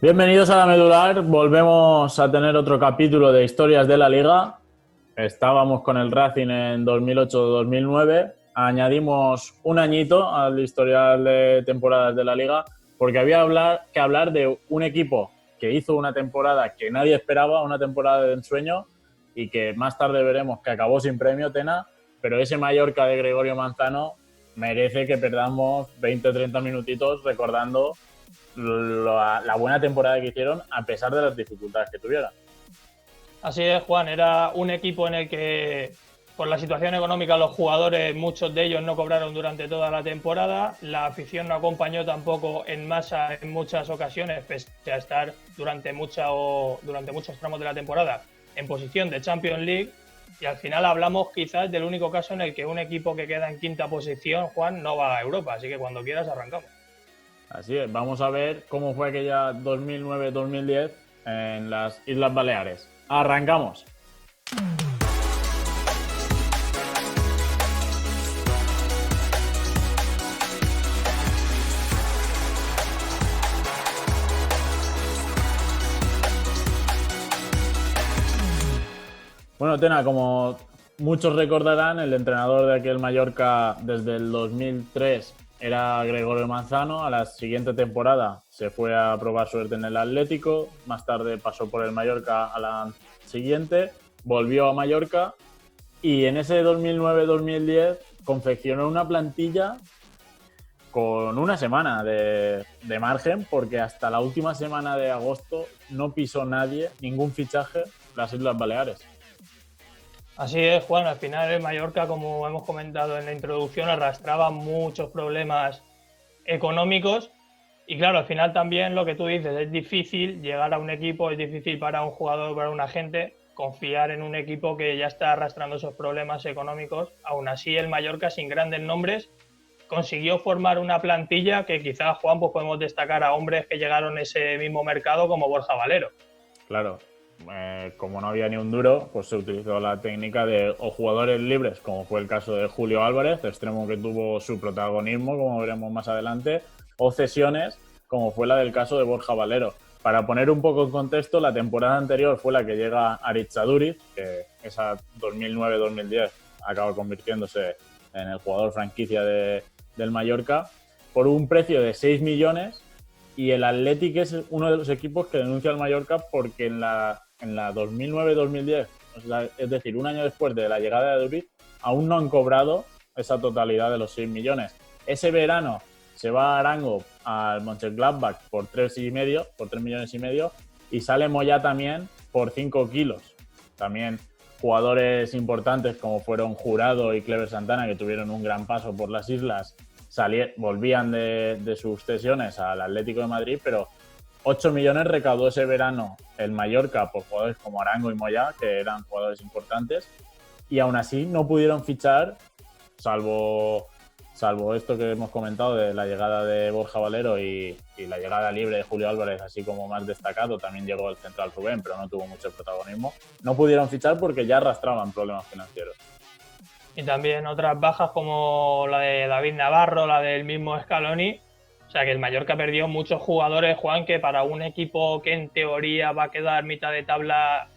Bienvenidos a la Medular, volvemos a tener otro capítulo de historias de la Liga. Estábamos con el Racing en 2008-2009, añadimos un añito al historial de temporadas de la Liga porque había que hablar de un equipo que hizo una temporada que nadie esperaba, una temporada de ensueño y que más tarde veremos que acabó sin premio, Tena, pero ese Mallorca de Gregorio Manzano merece que perdamos 20 o 30 minutitos recordando la buena temporada que hicieron a pesar de las dificultades que tuvieron. Así es, Juan, era un equipo en el que por la situación económica los jugadores, muchos de ellos no cobraron durante toda la temporada, la afición no acompañó tampoco en masa en muchas ocasiones, pese a estar durante muchos tramos de la temporada en posición de Champions League, y al final hablamos quizás del único caso en el que un equipo que queda en quinta posición, Juan, no va a Europa, así que cuando quieras arrancamos. Así es, vamos a ver cómo fue aquella 2009-2010 en las Islas Baleares. ¡Arrancamos! Bueno, Tena, como muchos recordarán, el entrenador de aquel Mallorca desde el 2003 era Gregorio Manzano. A la siguiente temporada se fue a probar suerte en el Atlético, más tarde pasó por el Mallorca a la siguiente, volvió a Mallorca y en ese 2009-2010 confeccionó una plantilla con una semana de margen, porque hasta la última semana de agosto no pisó nadie, ningún fichaje, las Islas Baleares. Así es, Juan, al final el Mallorca, como hemos comentado en la introducción, arrastraba muchos problemas económicos y claro, al final también lo que tú dices, es difícil llegar a un equipo, es difícil para un jugador, para un agente, confiar en un equipo que ya está arrastrando esos problemas económicos. Aún así, el Mallorca, sin grandes nombres, consiguió formar una plantilla que quizás, Juan, pues podemos destacar a hombres que llegaron a ese mismo mercado como Borja Valero. Claro, como no había ni un duro, pues se utilizó la técnica de o jugadores libres, como fue el caso de Julio Álvarez, extremo que tuvo su protagonismo, como veremos más adelante, o cesiones, como fue la del caso de Borja Valero. Para poner un poco en contexto, la temporada anterior fue la que llega Aritz, que esa 2009-2010 acaba convirtiéndose en el jugador franquicia del Mallorca, por un precio de 6 millones, y el Athletic es uno de los equipos que denuncia al Mallorca porque en la 2009-2010, o sea, es decir, un año después de la llegada de Duriz, aún no han cobrado esa totalidad de los 6 millones. Ese verano se va a Arango al Mönchengladbach por 3 millones y medio, y sale Moyá también por 5 kilos. También jugadores importantes como fueron Jurado y Clever Santana, que tuvieron un gran paso por las islas, volvían de sus cesiones al Atlético de Madrid, pero 8 millones recaudó ese verano el Mallorca por jugadores como Arango y Moyá, que eran jugadores importantes, y aún así no pudieron fichar, salvo esto que hemos comentado de la llegada de Borja Valero y la llegada libre de Julio Álvarez, así como más destacado. También llegó el central Rubén, pero no tuvo mucho protagonismo. No pudieron fichar porque ya arrastraban problemas financieros. Y también otras bajas como la de David Navarro, la del mismo Scaloni. O sea que el Mallorca perdió muchos jugadores, Juan, que para un equipo que en teoría va a quedar mitad de tabla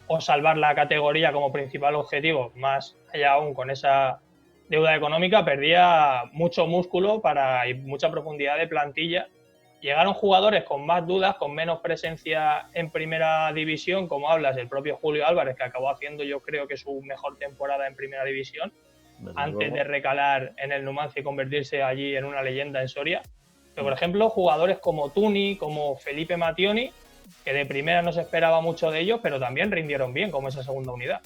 o salvar la categoría como principal objetivo, más allá aún con esa deuda económica, perdía mucho músculo y mucha profundidad de plantilla. Llegaron jugadores con más dudas, con menos presencia en primera división, como hablas, el propio Julio Álvarez, que acabó haciendo yo creo que su mejor temporada en primera división, antes de recalar en el Numancia y convertirse allí en una leyenda en Soria. Pero, por ejemplo, jugadores como Tuni, como Felipe Mattioni, que de primera no se esperaba mucho de ellos, pero también rindieron bien como esa segunda unidad.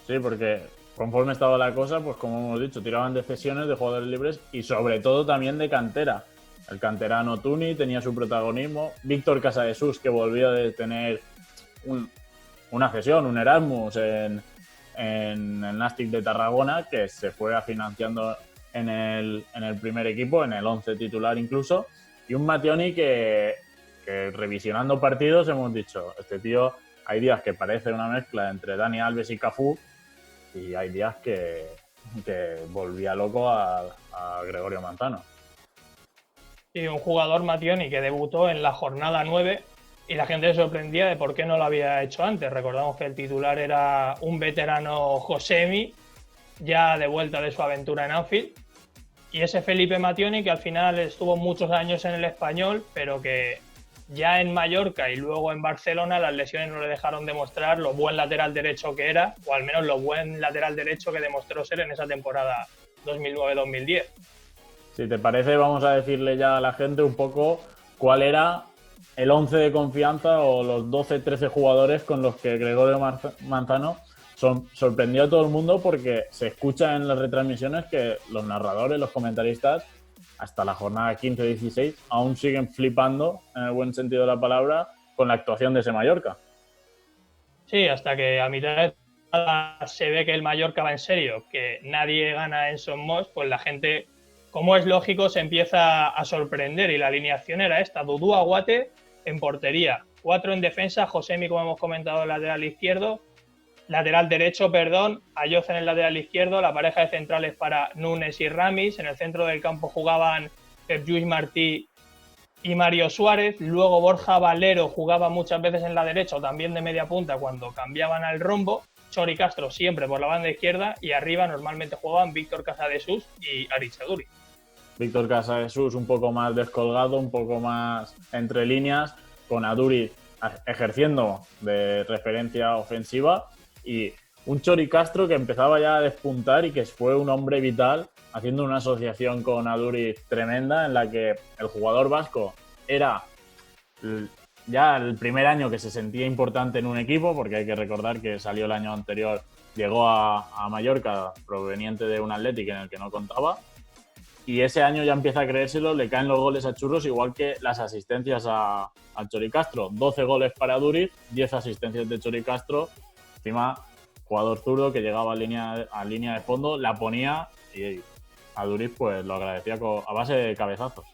Sí, porque conforme estaba la cosa, pues como hemos dicho, tiraban de cesiones, de jugadores libres y sobre todo también de cantera. El canterano Tuni tenía su protagonismo. Víctor Casadesús, que volvió de tener una cesión, un Erasmus en el Nàstic de Tarragona, que se fue financiando en el primer equipo, en el 11 titular incluso. Y un Mattioni que revisionando partidos hemos dicho, este tío hay días que parece una mezcla entre Dani Alves y Cafú, y hay días que volvía loco a Gregorio Manzano. Y un jugador, Mattioni, que debutó en la jornada 9 y la gente se sorprendía de por qué no lo había hecho antes. Recordamos que el titular era un veterano Josemi, ya de vuelta de su aventura en Anfield, y ese Felipe Mattioni que al final estuvo muchos años en el Español, pero que ya en Mallorca y luego en Barcelona las lesiones no le dejaron demostrar lo buen lateral derecho que era, o al menos lo buen lateral derecho que demostró ser en esa temporada 2009-2010. Si te parece, vamos a decirle ya a la gente un poco cuál era el 11 de confianza o los 12-13 jugadores con los que Gregorio Manzano sorprendió a todo el mundo, porque se escucha en las retransmisiones que los narradores, los comentaristas, hasta la jornada 15-16, aún siguen flipando, en el buen sentido de la palabra, con la actuación de ese Mallorca. Sí, hasta que a mitad de temporada se ve que el Mallorca va en serio, que nadie gana en Son Moix, pues la gente, como es lógico, se empieza a sorprender. Y la alineación era esta: Dudu Aguate en portería, 4 en defensa, Josemi, como hemos comentado, lateral izquierdo, lateral derecho, perdón, Ayoz en el lateral izquierdo, la pareja de centrales para Núñez y Ramis. En el centro del campo jugaban Pep Lluís Martí y Mario Suárez. Luego Borja Valero jugaba muchas veces en la derecha o también de media punta cuando cambiaban al rombo. Chori Castro siempre por la banda izquierda, y arriba normalmente jugaban Víctor Casadesús y Aritz Aduriz. Víctor Casadesús un poco más descolgado, un poco más entre líneas, con Aduriz ejerciendo de referencia ofensiva, y un Chori Castro que empezaba ya a despuntar y que fue un hombre vital, haciendo una asociación con Aduriz tremenda, en la que el jugador vasco era ya el primer año que se sentía importante en un equipo, porque hay que recordar que salió el año anterior, llegó a Mallorca proveniente de un Athletic en el que no contaba, y ese año ya empieza a creérselo, le caen los goles a Churros, igual que las asistencias a Chori Castro. 12 goles para Aduriz, 10 asistencias de Chori Castro. Encima, jugador zurdo que llegaba a línea de fondo, la ponía, y Aduriz pues lo agradecía a base de cabezazos.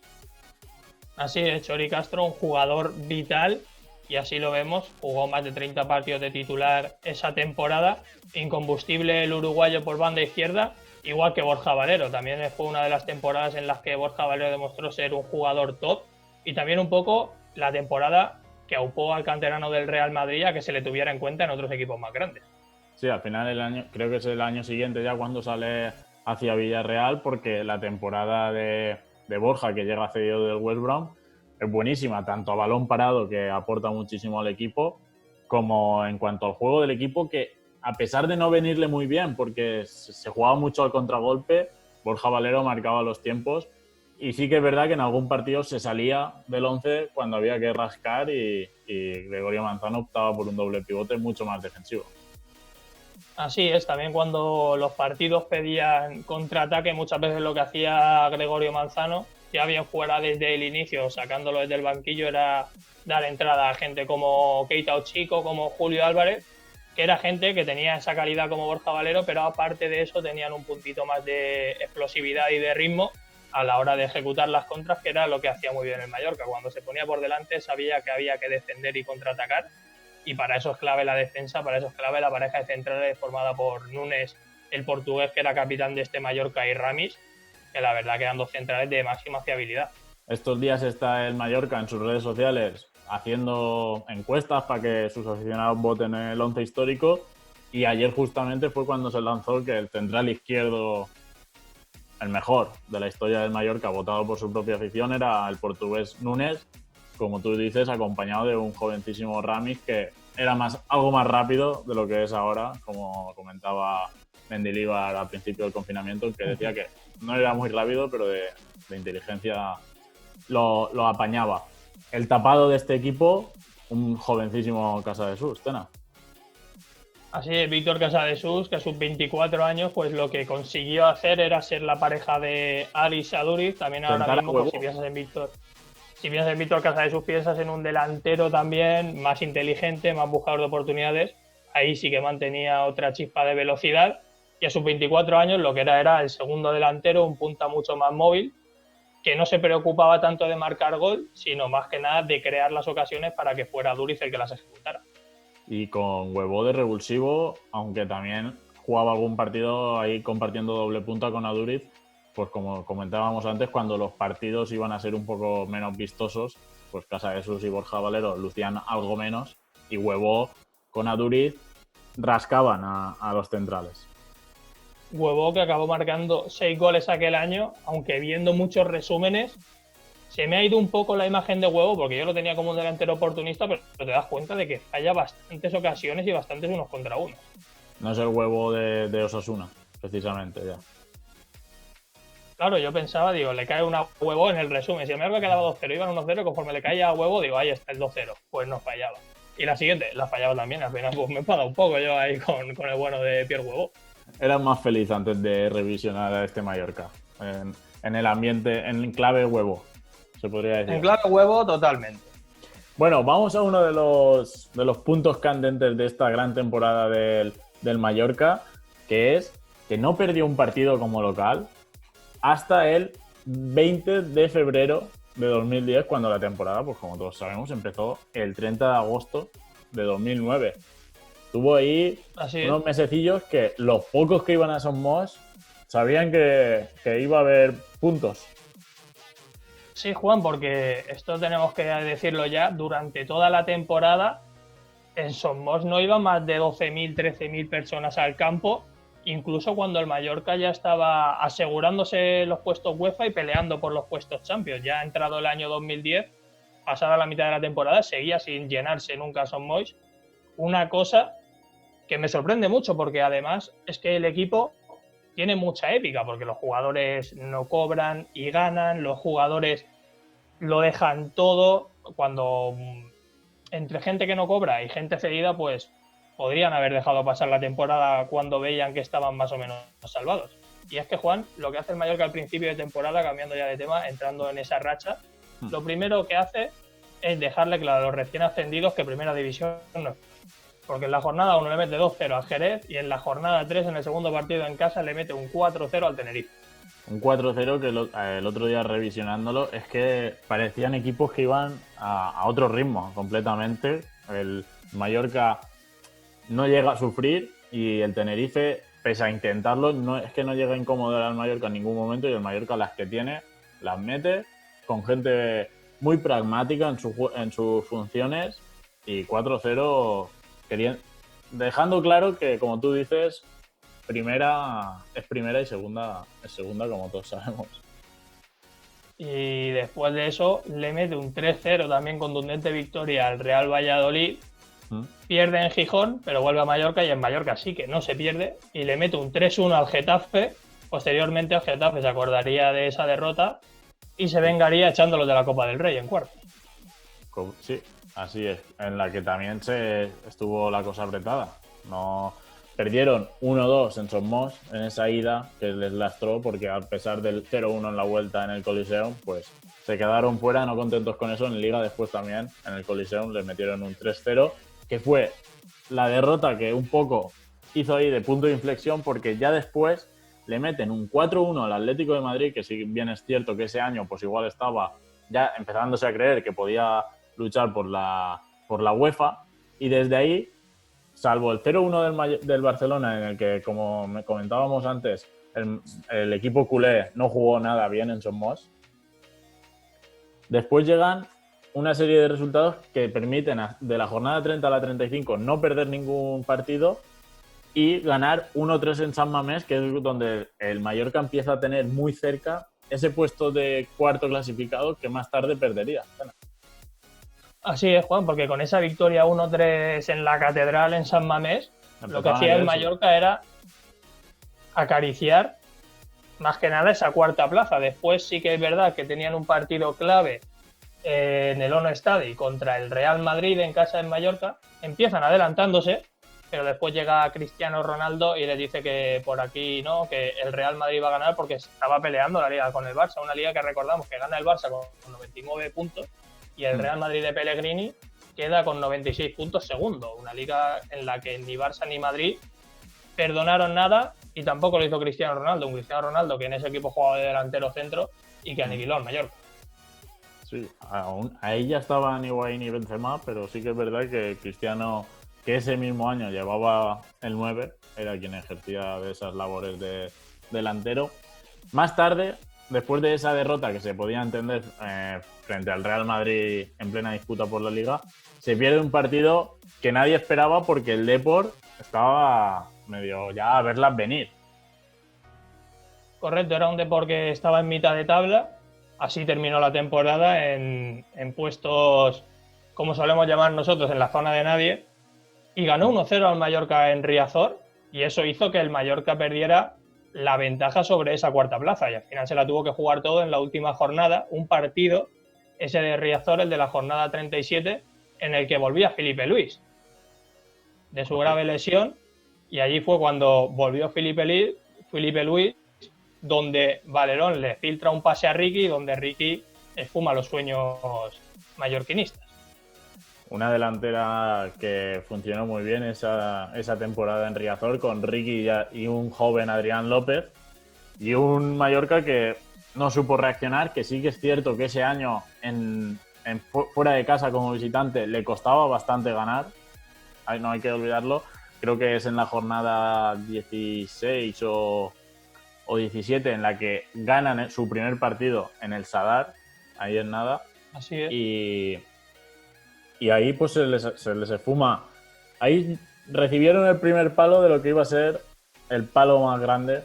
Así es, Chori Castro, un jugador vital, y así lo vemos, jugó más de 30 partidos de titular esa temporada, incombustible el uruguayo por banda izquierda, igual que Borja Valero. También fue una de las temporadas en las que Borja Valero demostró ser un jugador top, y también un poco la temporada que aupó al canterano del Real Madrid a que se le tuviera en cuenta en otros equipos más grandes. Sí, al final el año, creo que es el año siguiente ya cuando sale hacia Villarreal, porque la temporada de Borja, que llega cedido del West Brom, es buenísima, tanto a balón parado, que aporta muchísimo al equipo, como en cuanto al juego del equipo, que a pesar de no venirle muy bien, porque se jugaba mucho al contragolpe, Borja Valero marcaba los tiempos, y sí que es verdad que en algún partido se salía del 11 cuando había que rascar, y Gregorio Manzano optaba por un doble pivote mucho más defensivo. Así es, también cuando los partidos pedían contraataque, muchas veces lo que hacía Gregorio Manzano, ya bien fuera desde el inicio, sacándolo desde el banquillo, era dar entrada a gente como Keita Ochico, como Julio Álvarez, que era gente que tenía esa calidad como Borja Valero, pero aparte de eso tenían un puntito más de explosividad y de ritmo a la hora de ejecutar las contras, que era lo que hacía muy bien el Mallorca. Cuando se ponía por delante sabía que había que defender y contraatacar, y para eso es clave la defensa, para eso es clave la pareja de centrales formada por Núñez, el portugués que era capitán de este Mallorca, y Ramis, que la verdad que eran dos centrales de máxima fiabilidad. Estos días está el Mallorca en sus redes sociales haciendo encuestas para que sus aficionados voten en el 11 histórico, y ayer justamente fue cuando se lanzó que el central izquierdo, el mejor de la historia del Mallorca, votado por su propia afición, era el portugués Núñez, como tú dices, acompañado de un jovencísimo Ramis que era algo más rápido de lo que es ahora, como comentaba Mendilibar al principio del confinamiento, que decía que no era muy rápido, pero de inteligencia lo apañaba. El tapado de este equipo, un jovencísimo Casadesús, Tena. Así es, Víctor Casadesús, que a sus 24 años, pues lo que consiguió hacer era ser la pareja de Aritz Aduriz. También ahora mismo, pues, si piensas en Víctor Casadesús, piensas en un delantero también más inteligente, más buscador de oportunidades. Ahí sí que mantenía otra chispa de velocidad, y a sus 24 años lo que era el segundo delantero, un punta mucho más móvil, que no se preocupaba tanto de marcar gol, sino más que nada de crear las ocasiones para que fuera Aduriz el que las ejecutara. Y con huevo de revulsivo, aunque también jugaba algún partido ahí compartiendo doble punta con Aduriz, pues como comentábamos antes, cuando los partidos iban a ser un poco menos vistosos, pues Casa Jesús y Borja Valero lucían algo menos y Huevo con Aduriz rascaban a los centrales. Huevo que acabó marcando 6 goles aquel año, aunque viendo muchos resúmenes, se me ha ido un poco la imagen de Huevo, porque yo lo tenía como un delantero oportunista, pero te das cuenta de que falla bastantes ocasiones y bastantes unos contra unos. No es el Huevo de Osasuna, precisamente, ya. Claro, yo pensaba, digo, le cae una Huevo en el resumen. Si el Mallorca quedaba 2-0, iban 1-0, conforme le caía a Huevo, digo, ahí está el 2-0. Pues no fallaba. Y la siguiente, la fallaba también. Al final, pues me he enfadado un poco yo ahí con el bueno de Pierre Huevo. Eras más feliz antes de revisionar a este Mallorca. En el ambiente, en clave Huevo, se podría decir. En clave Huevo, totalmente. Bueno, vamos a uno de los puntos candentes de esta gran temporada del Mallorca, que es que no perdió un partido como local hasta el 20 de febrero de 2010, cuando la temporada, pues como todos sabemos, empezó el 30 de agosto de 2009. Tuvo ahí unos mesecillos que los pocos que iban a Son Moix sabían que iba a haber puntos. Sí, Juan, porque esto tenemos que decirlo ya, durante toda la temporada en Son Moix no iban más de 12.000, 13.000 personas al campo, incluso cuando el Mallorca ya estaba asegurándose los puestos UEFA y peleando por los puestos Champions. Ya ha entrado el año 2010, pasada la mitad de la temporada, seguía sin llenarse nunca Son Moix. Una cosa que me sorprende mucho, porque además es que el equipo tiene mucha épica, porque los jugadores no cobran y ganan, los jugadores lo dejan todo. Cuando entre gente que no cobra y gente cedida, pues podrían haber dejado pasar la temporada cuando veían que estaban más o menos salvados. Y es que, Juan, lo que hace el Mallorca al principio de temporada, cambiando ya de tema, entrando en esa racha, lo primero que hace es dejarle claro a los recién ascendidos que Primera División no es. Porque en la jornada 1 le mete 2-0 al Jerez y en la jornada 3, en el segundo partido en casa, le mete un 4-0 al Tenerife. Un 4-0 que el otro día revisionándolo es que parecían equipos que iban a otro ritmo completamente. El Mallorca no llega a sufrir y el Tenerife, pese a intentarlo, es que no llega a incomodar al Mallorca en ningún momento, y el Mallorca las que tiene las mete con gente muy pragmática en sus funciones, y 4-0 dejando claro que, como tú dices, primera es primera y segunda es segunda, como todos sabemos. Y después de eso le mete un 3-0 también contundente victoria al Real Valladolid. Pierde en Gijón, pero vuelve a Mallorca, y en Mallorca sí que no se pierde, y le mete un 3-1 al Getafe. Posteriormente el Getafe se acordaría de esa derrota y se vengaría echándolos de la Copa del Rey en cuartos. Sí, así es, en la que también estuvo la cosa apretada. No perdieron 1-2 en Son Moix en esa ida, que les lastró, porque a pesar del 0-1 en la vuelta en el Coliseum, pues se quedaron fuera, no contentos con eso. En Liga después también, en el Coliseum, les metieron un 3-0, que fue la derrota que un poco hizo ahí de punto de inflexión, porque ya después le meten un 4-1 al Atlético de Madrid, que si bien es cierto que ese año pues igual estaba ya empezándose a creer que podía luchar por la UEFA, y desde ahí, salvo el 0-1 del Barcelona, en el que, como comentábamos antes, el equipo culé no jugó nada bien en Son Moix, después llegan una serie de resultados que permiten de la jornada 30 a la 35 no perder ningún partido y ganar 1-3 en San Mamés, que es donde el Mallorca empieza a tener muy cerca ese puesto de cuarto clasificado que más tarde perdería. Bueno. Así es, Juan, porque con esa victoria 1-3 en la Catedral en San Mamés, lo que hacía el Mallorca era acariciar más que nada esa cuarta plaza. Después sí que es verdad que tenían un partido clave en el Ono Estadi contra el Real Madrid en casa en Mallorca. Empiezan adelantándose, pero después llega Cristiano Ronaldo y les dice que por aquí no, que el Real Madrid va a ganar, porque estaba peleando la liga con el Barça, una liga que recordamos que gana el Barça con 99 puntos y el Real Madrid de Pellegrini queda con 96 puntos segundo, una liga en la que ni Barça ni Madrid perdonaron nada, y tampoco lo hizo Cristiano Ronaldo, un Cristiano Ronaldo que en ese equipo jugaba de delantero centro y que aniquiló al Mallorca. Sí, ahí ya estaban Higuaín y Benzema, pero sí que es verdad que Cristiano, que ese mismo año llevaba el 9, era quien ejercía de esas labores de delantero. Más tarde después de esa derrota que se podía entender frente al Real Madrid en plena disputa por la Liga, se pierde un partido que nadie esperaba porque el Depor estaba medio ya a verlas venir. Correcto, era un Depor que estaba en mitad de tabla. Así terminó la temporada en puestos, como solemos llamar nosotros, en la zona de nadie. Y ganó 1-0 al Mallorca en Riazor. Y eso hizo que el Mallorca perdiera la ventaja sobre esa cuarta plaza. Y al final se la tuvo que jugar todo en la última jornada. Un partido, ese de Riazor, el de la jornada 37, en el que volvía Filipe Luis de su grave lesión. Y allí fue cuando volvió Filipe Luis, donde Valerón le filtra un pase a Ricky, donde Ricky esfuma los sueños mallorquinistas. Una delantera que funcionó muy bien esa temporada en Riazor con Ricky y un joven Adrián López, y un Mallorca que no supo reaccionar, que sí que es cierto que ese año fuera de casa como visitante le costaba bastante ganar, no hay que olvidarlo. Creo que es en la jornada 16 o 17 en la que ganan su primer partido en el Sadar, ahí en nada. Así es. Y ahí pues se les esfuma. Ahí recibieron el primer palo de lo que iba a ser el palo más grande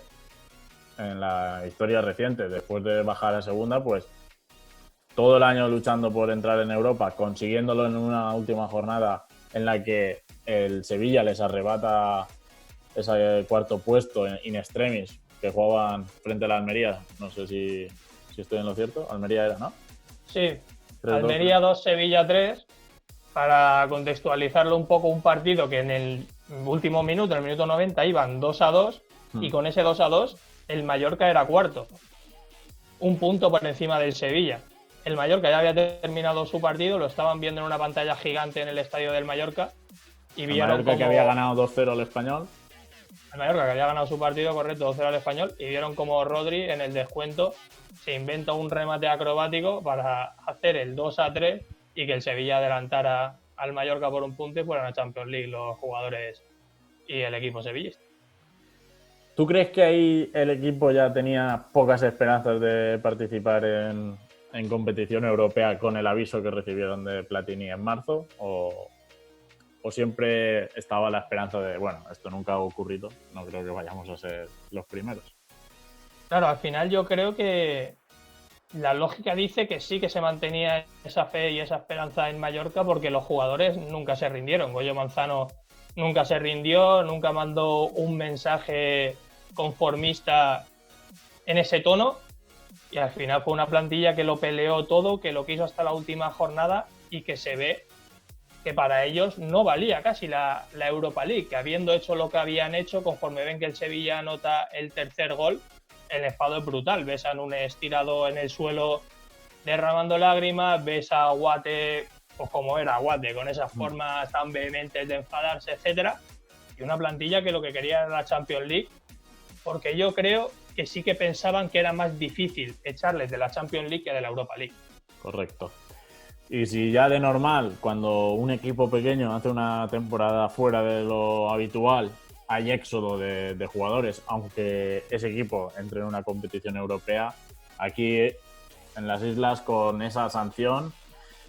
en la historia reciente. Después de bajar a segunda, pues todo el año luchando por entrar en Europa, consiguiéndolo en una última jornada en la que el Sevilla les arrebata ese cuarto puesto in extremis, que jugaban frente a la Almería. No sé si estoy en lo cierto. Almería era, ¿no? Sí, Almería 2, Sevilla 3. Para contextualizarlo un poco, un partido que en el último minuto, en el minuto 90, iban 2-2, y con ese 2-2 el Mallorca era cuarto. Un punto por encima del Sevilla. El Mallorca ya había terminado su partido, lo estaban viendo en una pantalla gigante en el estadio del Mallorca. Y vieron el Mallorca que había ganado 2-0 al Español. El Mallorca que había ganado su partido, correcto, 2-0 al Español, y vieron como Rodri en el descuento se inventa un remate acrobático para hacer el 2-3 y que el Sevilla adelantara al Mallorca por un punto y fueran a Champions League los jugadores y el equipo sevillista. ¿Tú crees que ahí el equipo ya tenía pocas esperanzas de participar en competición europea con el aviso que recibieron de Platini en marzo? ¿O siempre estaba la esperanza de, bueno, esto nunca ha ocurrido, no creo que vayamos a ser los primeros? Claro, al final yo creo que la lógica dice que sí que se mantenía esa fe y esa esperanza en Mallorca porque los jugadores nunca se rindieron. Goyo Manzano nunca se rindió, nunca mandó un mensaje conformista en ese tono, y al final fue una plantilla que lo peleó todo, que lo quiso hasta la última jornada, y que se ve que para ellos no valía casi la Europa League, que habiendo hecho lo que habían hecho, conforme ven que el Sevilla anota el tercer gol, el enfado es brutal. Ves a Núñez tirado en el suelo derramando lágrimas, ves a Guate, pues como era Guate, con esas formas tan vehementes de enfadarse, etcétera, y una plantilla que lo que quería era la Champions League, porque yo creo que sí que pensaban que era más difícil echarles de la Champions League que de la Europa League. Correcto. Y si ya de normal, cuando un equipo pequeño hace una temporada fuera de lo habitual, hay éxodo de jugadores, aunque ese equipo entre en una competición europea, aquí en las islas con esa sanción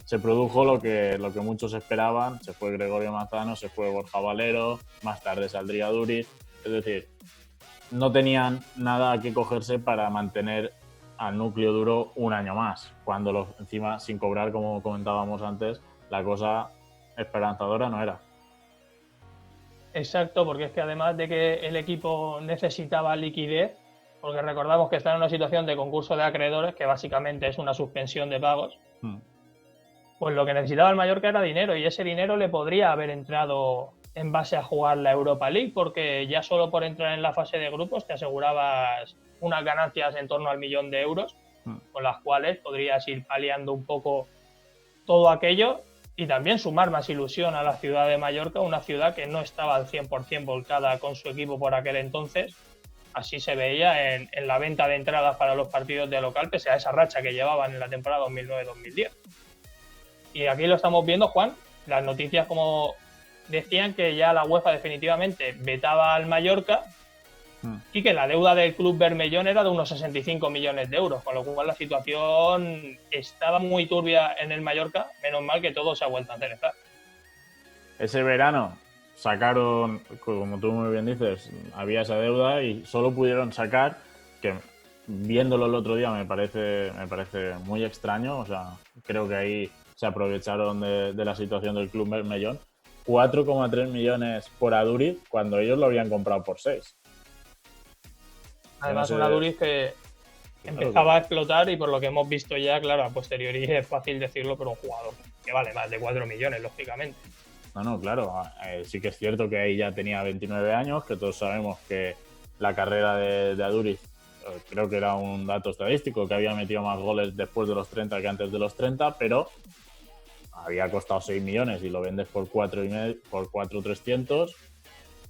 se produjo lo que muchos esperaban. Se fue Gregorio Manzano, se fue Borja Valero, más tarde saldría Duriz. Es decir, no tenían nada a que cogerse para mantener al núcleo duro un año más, cuando encima sin cobrar, como comentábamos antes, la cosa esperanzadora no era. Exacto, porque es que además de que el equipo necesitaba liquidez, porque recordamos que está en una situación de concurso de acreedores, que básicamente es una suspensión de pagos, pues lo que necesitaba el Mallorca era dinero, y ese dinero le podría haber entrado en base a jugar la Europa League, porque ya solo por entrar en la fase de grupos te asegurabas unas ganancias en torno al 1.000.000 de euros, con las cuales podrías ir paliando un poco todo aquello y también sumar más ilusión a la ciudad de Mallorca, una ciudad que no estaba al 100% volcada con su equipo por aquel entonces. Así se veía en la venta de entradas para los partidos de local, pese a esa racha que llevaban en la temporada 2009-2010. Y aquí lo estamos viendo, Juan, las noticias como decían que ya la UEFA definitivamente vetaba al Mallorca, y que la deuda del club bermellón era de unos 65 millones de euros, con lo cual la situación estaba muy turbia en el Mallorca. Menos mal que todo se ha vuelto a enderezar. Ese verano sacaron, como tú muy bien dices, había esa deuda y solo pudieron sacar, que viéndolo el otro día me parece muy extraño, o sea, creo que ahí se aprovecharon de la situación del club bermellón, 4,3 millones por Aduriz cuando ellos lo habían comprado por 6. Además, un Aduriz que empezaba a explotar y por lo que hemos visto ya, claro, a posteriori es fácil decirlo, pero un jugador que vale más de 4 millones, lógicamente. No, claro, sí que es cierto que ahí ya tenía 29 años, que todos sabemos que la carrera de Aduriz, creo que era un dato estadístico, que había metido más goles después de los 30 que antes de los 30, pero había costado 6 millones y lo vendes por 4,300.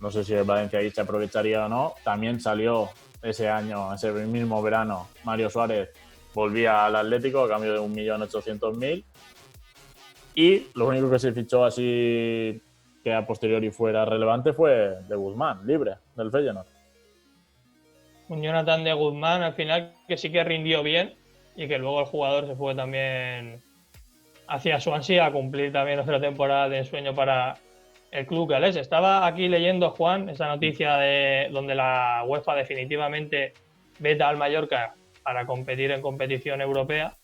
No sé si el Valencia ahí se aprovecharía o no. También salió ese año, ese mismo verano, Mario Suárez volvía al Atlético a cambio de 1.800.000. Y lo único que se fichó así que a posteriori fuera relevante fue de Guzmán, libre, del Feyenoord. Un Jonathan de Guzmán al final que sí que rindió bien y que luego el jugador se fue también hacia Swansea a cumplir también otra temporada de ensueño para el club galés. Estaba aquí leyendo, Juan, esa noticia de donde la UEFA definitivamente veta al Mallorca para competir en competición europea.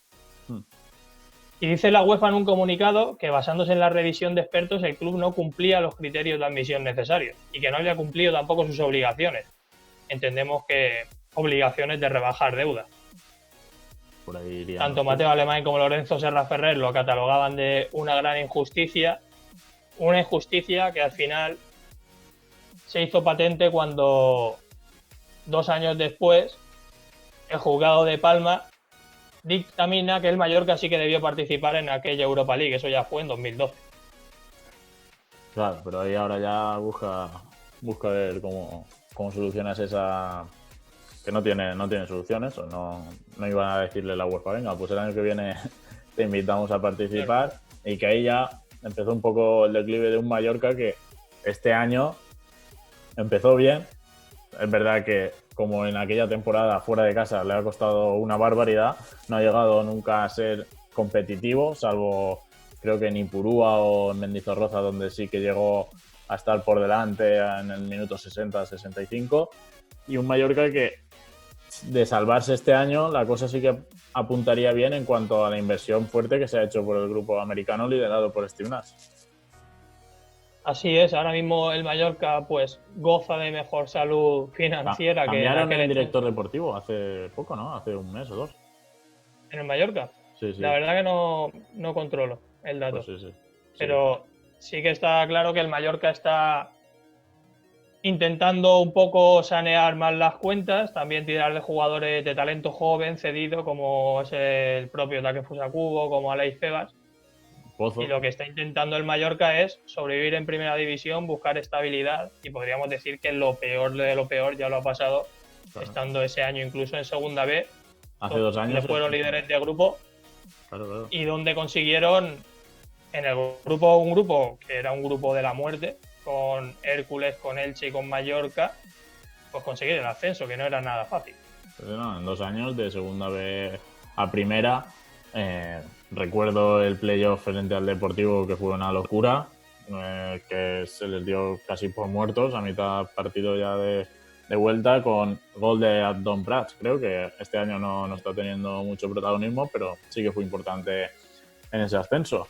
Y dice la UEFA en un comunicado que basándose en la revisión de expertos el club no cumplía los criterios de admisión necesarios y que no había cumplido tampoco sus obligaciones. Entendemos que obligaciones de rebajar deuda. Por ahí iría, tanto Mateo Alemán como Lorenzo Serra Ferrer lo catalogaban de una gran injusticia, una injusticia que al final se hizo patente cuando 2 años después el juzgado de Palma dictamina que el Mallorca sí que debió participar en aquella Europa League. Eso ya fue en 2012. Claro, pero ahí ahora ya busca ver cómo solucionas esa... que no tiene soluciones, o no iban a decirle la UEFA, venga, pues el año que viene te invitamos a participar, claro. Y que ahí ya empezó un poco el declive de un Mallorca que este año empezó bien. Es verdad que como en aquella temporada fuera de casa le ha costado una barbaridad, no ha llegado nunca a ser competitivo, salvo creo que en Ipurúa o en Mendizorroza, donde sí que llegó a estar por delante en el minuto 60-65, y un Mallorca que de salvarse este año la cosa sí que apuntaría bien en cuanto a la inversión fuerte que se ha hecho por el grupo americano liderado por Steve Nash. Así es, ahora mismo el Mallorca pues goza de mejor salud financiera que en aquel el director deportivo hace poco, ¿no? Hace un mes o 2. ¿En el Mallorca? Sí. La verdad que no controlo el dato. Pues sí. Pero sí que está claro que el Mallorca está intentando un poco sanear más las cuentas, también tirar de jugadores de talento joven, cedido, como es el propio Takefusa Kubo, como Aleix Febas. Pozo. Y lo que está intentando el Mallorca es sobrevivir en primera división, buscar estabilidad, y podríamos decir que lo peor de lo peor ya lo ha pasado, claro. Estando ese año incluso en segunda B. Hace 2 años. Fueron líderes de grupo. Claro. Y donde consiguieron en el grupo, un grupo que era un grupo de la muerte, con Hércules, con Elche y con Mallorca, pues conseguir el ascenso, que no era nada fácil. Pero no, en 2 años de segunda B a primera, recuerdo el playoff frente al Deportivo que fue una locura, que se les dio casi por muertos a mitad partido ya de vuelta, con gol de Abdon Prats. Creo que este año no está teniendo mucho protagonismo, pero sí que fue importante en ese ascenso.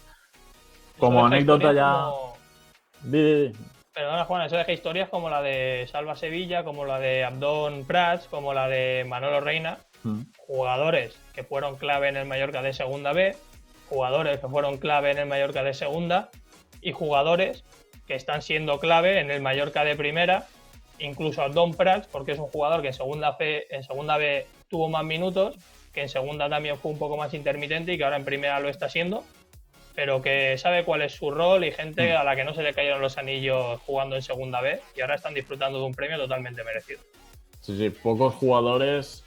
Como anécdota ya... Perdona, Juan, eso deja historias como la de Salva Sevilla, como la de Abdon Prats, como la de Manolo Reina, jugadores que fueron clave en el Mallorca de segunda B, jugadores que fueron clave en el Mallorca de segunda y jugadores que están siendo clave en el Mallorca de primera, incluso Abdon Prats, porque es un jugador que en segunda B tuvo más minutos, que en segunda también fue un poco más intermitente y que ahora en primera lo está siendo, pero que sabe cuál es su rol, y gente a la que no se le cayeron los anillos jugando en segunda B y ahora están disfrutando de un premio totalmente merecido. Sí, pocos jugadores,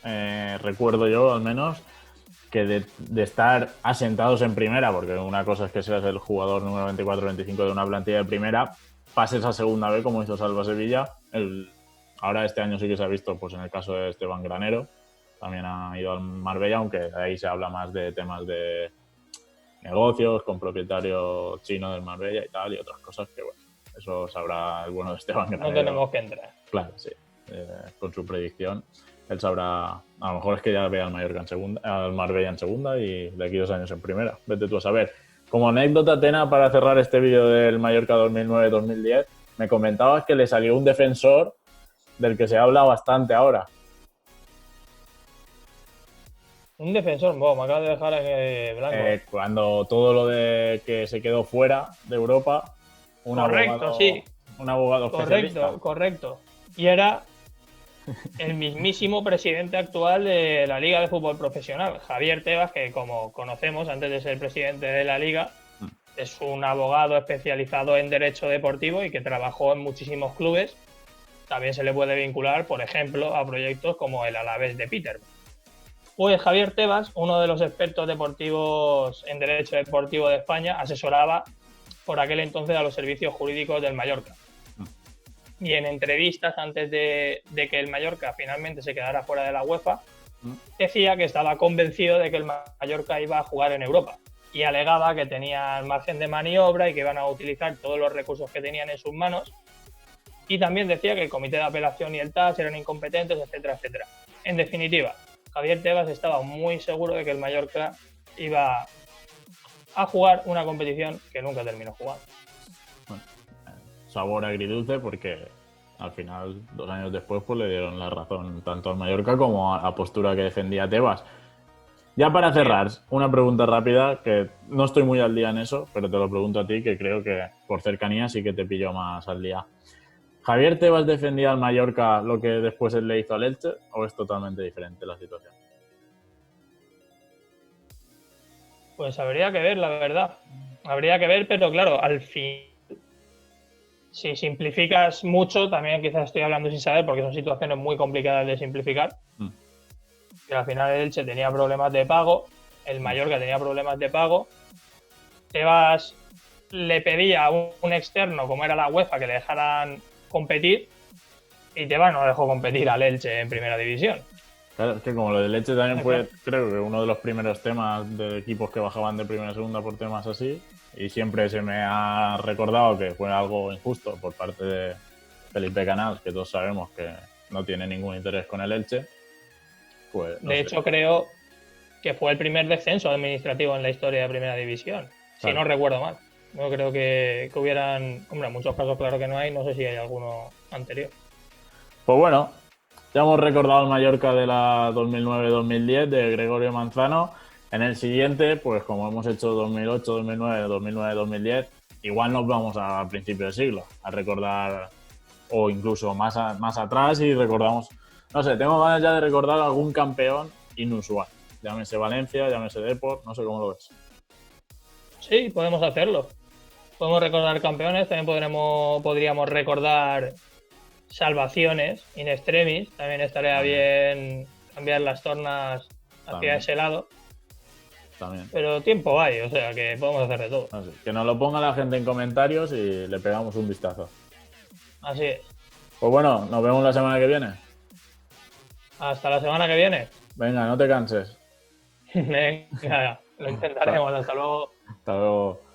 recuerdo yo al menos, que de estar asentados en primera, porque una cosa es que seas el jugador número 24-25 de una plantilla de primera, pases a segunda B como hizo Salva Sevilla, Ahora este año sí que se ha visto, pues en el caso de Esteban Granero, también ha ido al Marbella, aunque ahí se habla más de temas de negocios con propietario chino del Marbella y tal, y otras cosas que, bueno, eso sabrá el bueno de Esteban Granero. No tenemos que entrar. Claro, sí. Con su predicción, él sabrá. A lo mejor es que ya ve al Mallorca en segunda, al Marbella en segunda y de aquí 2 años en primera. Vete tú a saber. Como anécdota, Tena, para cerrar este vídeo del Mallorca 2009-2010, me comentabas que le salió un defensor del que se habla bastante ahora. Un defensor, me acaba de dejar en blanco. Cuando todo lo de que se quedó fuera de Europa, Correcto, sí. Un abogado especialista. Correcto. Y era el mismísimo presidente actual de la Liga de Fútbol Profesional, Javier Tebas, que como conocemos, antes de ser presidente de la Liga, es un abogado especializado en derecho deportivo y que trabajó en muchísimos clubes. También se le puede vincular, por ejemplo, a proyectos como el Alavés de Peterborough. Pues Javier Tebas, uno de los expertos deportivos en derecho deportivo de España, asesoraba por aquel entonces a los servicios jurídicos del Mallorca. Y en entrevistas antes de que el Mallorca finalmente se quedara fuera de la UEFA, decía que estaba convencido de que el Mallorca iba a jugar en Europa y alegaba que tenían margen de maniobra y que iban a utilizar todos los recursos que tenían en sus manos. Y también decía que el comité de apelación y el TAS eran incompetentes, etcétera, etcétera. En definitiva, Javier Tebas estaba muy seguro de que el Mallorca iba a jugar una competición que nunca terminó jugando. Bueno, sabor agridulce porque al final, 2 años después, pues le dieron la razón tanto al Mallorca como a la postura que defendía Tebas. Ya para cerrar, una pregunta rápida, que no estoy muy al día en eso, pero te lo pregunto a ti, que creo que por cercanía sí que te pillo más al día. ¿Javier Tebas defendía al Mallorca lo que después él le hizo al Elche o es totalmente diferente la situación? Pues habría que ver, la verdad. Habría que ver, pero claro, al fin, si simplificas mucho, también quizás estoy hablando sin saber porque son situaciones muy complicadas de simplificar. Que al final el Elche tenía problemas de pago, el Mallorca tenía problemas de pago. Tebas le pedía a un externo, como era la UEFA, que le dejaran competir y Tebas no dejó competir al Elche en primera división. Claro, es que como lo del Elche también fue, creo que uno de los primeros temas de equipos que bajaban de primera a segunda por temas así, y siempre se me ha recordado que fue algo injusto por parte de Felipe Canals, que todos sabemos que no tiene ningún interés con el Elche. Pues, no de sé. hecho, creo que fue el primer descenso administrativo en la historia de primera división, si no recuerdo mal. No creo que hubieran, hombre, en muchos casos claro que no hay, no sé si hay alguno anterior. Pues bueno, ya hemos recordado el Mallorca de la 2009-2010 de Gregorio Manzano. En el siguiente, pues como hemos hecho 2008, 2009, 2009, 2010, igual nos vamos al principio del siglo, a recordar, o incluso más atrás y recordamos, no sé, tengo ganas ya de recordar algún campeón inusual. Llámese Valencia, llámese Depor, no sé cómo lo ves. Sí, podemos hacerlo. Podemos recordar campeones, también podríamos recordar salvaciones in extremis. También estaría bien cambiar las tornas hacia ese lado. También. Pero tiempo hay, o sea que podemos hacer de todo. Así, que nos lo ponga la gente en comentarios y le pegamos un vistazo. Así es. Pues bueno, nos vemos la semana que viene. Hasta la semana que viene. Venga, no te canses. Venga, lo intentaremos. Hasta luego. Hasta luego.